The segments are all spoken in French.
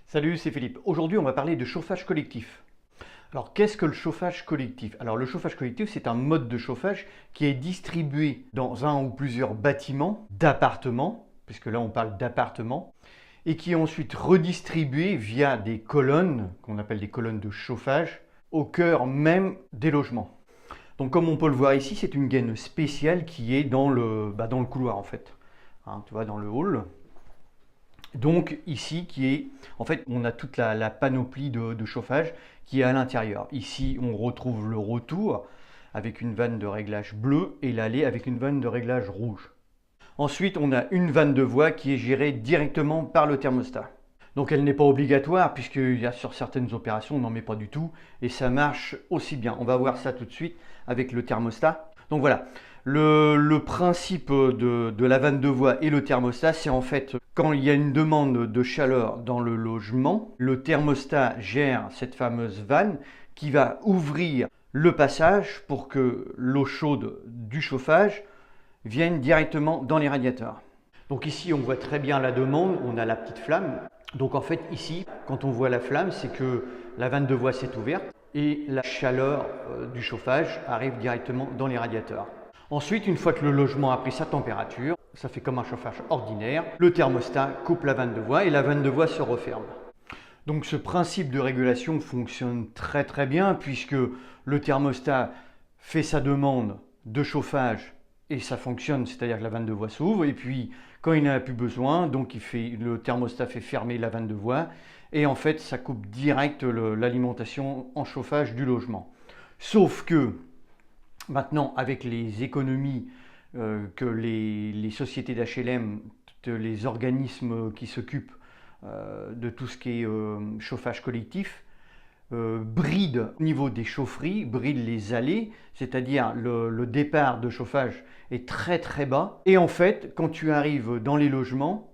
Salut, c'est Philippe. Aujourd'hui, on va parler de chauffage collectif. Alors, qu'est-ce que le chauffage collectif? Alors, le chauffage collectif, c'est un mode de chauffage qui est distribué dans un ou plusieurs bâtiments d'appartements, puisque là, on parle d'appartements, et qui est ensuite redistribué via des colonnes, qu'on appelle des colonnes de chauffage, au cœur même des logements. Donc, comme on peut le voir ici, c'est une gaine spéciale qui est dans le couloir, en fait. Hein, tu vois, dans le hall. Donc ici, en fait, on a toute la panoplie de chauffage qui est à l'intérieur. Ici, on retrouve le retour avec une vanne de réglage bleue et l'allée avec une vanne de réglage rouge. Ensuite, on a une vanne de voie qui est gérée directement par le thermostat. Donc elle n'est pas obligatoire puisque sur certaines opérations, on n'en met pas du tout et ça marche aussi bien. On va voir ça tout de suite avec le thermostat. Donc voilà, le principe de la vanne de voie et le thermostat, c'est en fait quand il y a une demande de chaleur dans le logement, le thermostat gère cette fameuse vanne qui va ouvrir le passage pour que l'eau chaude du chauffage vienne directement dans les radiateurs. Donc ici, on voit très bien la demande, on a la petite flamme. Donc en fait, ici, quand on voit la flamme, c'est que la vanne de voie s'est ouverte et la chaleur du chauffage arrive directement dans les radiateurs. Ensuite, une fois que le logement a pris sa température, ça fait comme un chauffage ordinaire, le thermostat coupe la vanne de voie et la vanne de voie se referme. Donc ce principe de régulation fonctionne très bien puisque le thermostat fait sa demande de chauffage et ça fonctionne, c'est-à-dire que la vanne de voie s'ouvre et puis quand il n'en a plus besoin, donc le thermostat fait fermer la vanne de voie et en fait ça coupe direct l'alimentation en chauffage du logement. Sauf que maintenant, avec les économies que les sociétés d'HLM, les organismes qui s'occupent de tout ce qui est chauffage collectif, brident au niveau des chaufferies, brident les allées, c'est-à-dire le départ de chauffage est très bas. Et en fait, quand tu arrives dans les logements,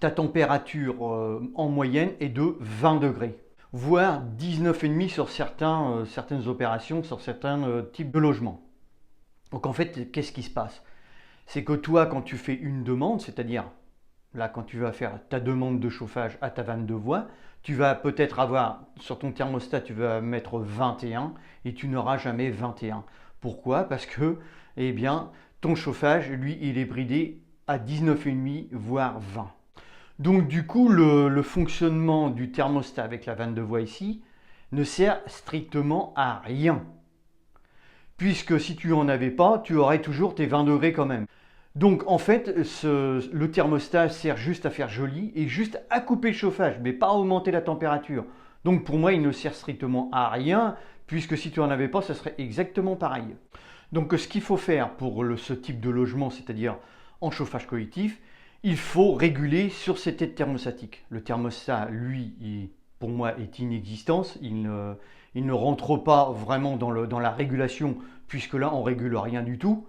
ta température en moyenne est de 20 degrés. Voire 19,5 sur certaines opérations, sur certains types de logements. Donc en fait, qu'est-ce qui se passe? C'est que toi, quand tu fais une demande, c'est-à-dire là, quand tu vas faire ta demande de chauffage à ta vanne de voie, tu vas peut-être avoir, sur ton thermostat, tu vas mettre 21 et tu n'auras jamais 21. Pourquoi? Parce que, eh bien, ton chauffage, lui, il est bridé à 19,5 voire 20. Donc du coup, le fonctionnement du thermostat avec la vanne de voie ici ne sert strictement à rien. Puisque si tu n'en avais pas, tu aurais toujours tes 20 degrés quand même. Donc en fait, le thermostat sert juste à faire joli et juste à couper le chauffage, mais pas à augmenter la température. Donc pour moi, il ne sert strictement à rien, puisque si tu n'en avais pas, ça serait exactement pareil. Donc ce qu'il faut faire pour ce type de logement, c'est-à-dire en chauffage collectif, il faut réguler sur ces têtes thermostatiques. Le thermostat, lui, pour moi, est inexistant. Il ne rentre pas vraiment dans la régulation, puisque là, on ne régule rien du tout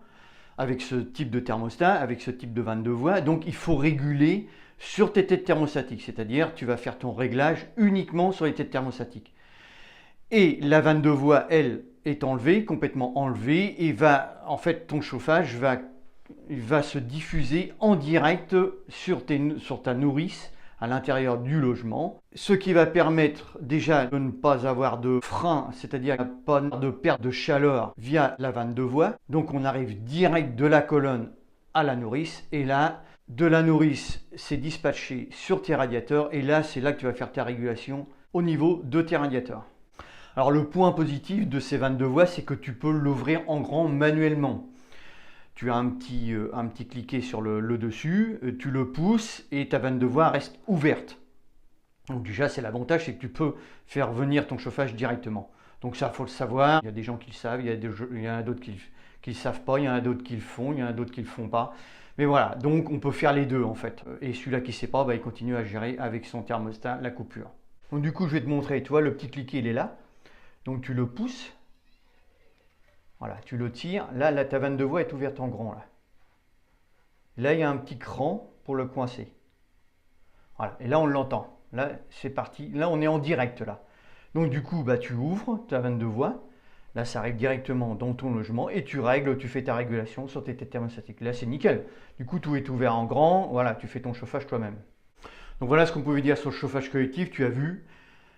avec ce type de thermostat, avec ce type de vanne de voie. Donc il faut réguler sur tes têtes thermostatiques, c'est-à-dire tu vas faire ton réglage uniquement sur les têtes thermostatiques. Et la vanne de voie, elle, est enlevée, complètement enlevée, et en fait, ton chauffage va se diffuser en direct sur ta nourrice à l'intérieur du logement, ce qui va permettre déjà de ne pas avoir de frein, c'est-à-dire pas de perte de chaleur via la vanne de voie. Donc on arrive direct de la colonne à la nourrice et là, de la nourrice, c'est dispatché sur tes radiateurs et là, c'est là que tu vas faire ta régulation au niveau de tes radiateurs. Alors le point positif de ces vannes de voie, c'est que tu peux l'ouvrir en grand manuellement. Tu as un petit cliquet sur le dessus, tu le pousses et ta vanne de voie reste ouverte. Donc déjà, c'est l'avantage, c'est que tu peux faire venir ton chauffage directement. Donc ça, il faut le savoir. Il y a des gens qui le savent, il y en a d'autres qui ne le savent pas, il y en a d'autres qui le font, il y en a d'autres qui ne le font pas. Mais voilà, donc on peut faire les deux en fait. Et celui-là qui ne sait pas, bah, il continue à gérer avec son thermostat la coupure. Donc du coup, je vais te montrer, tu vois, le petit cliquet, il est là. Donc tu le pousses. Voilà, tu le tires. Là, ta vanne de voie est ouverte en grand. Là, il y a un petit cran pour le coincer. Voilà, et là, on l'entend. Là, c'est parti. Là, on est en direct. Là. Donc, du coup, bah, tu ouvres ta vanne de voie. Là, ça arrive directement dans ton logement et tu fais ta régulation sur tes têtes thermostatiques. Là, c'est nickel. Du coup, tout est ouvert en grand. Voilà, tu fais ton chauffage toi-même. Donc voilà ce qu'on pouvait dire sur le chauffage collectif. Tu as vu,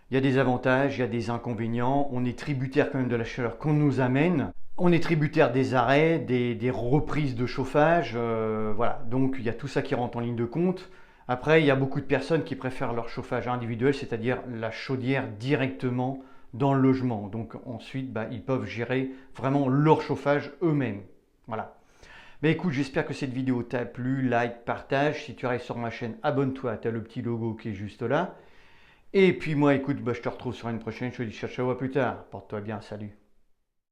il y a des avantages, il y a des inconvénients. On est tributaire quand même de la chaleur qu'on nous amène. On est tributaire des arrêts, des reprises de chauffage. Voilà, donc il y a tout ça qui rentre en ligne de compte. Après, il y a beaucoup de personnes qui préfèrent leur chauffage individuel, c'est-à-dire la chaudière directement dans le logement. Donc ensuite, ils peuvent gérer vraiment leur chauffage eux-mêmes. Voilà. Mais écoute, j'espère que cette vidéo t'a plu. Like, partage. Si tu arrives sur ma chaîne, abonne-toi. Tu as le petit logo qui est juste là. Et puis moi, écoute, je te retrouve sur une prochaine. Je te dis ciao, ciao, à plus tard. Porte-toi bien, salut.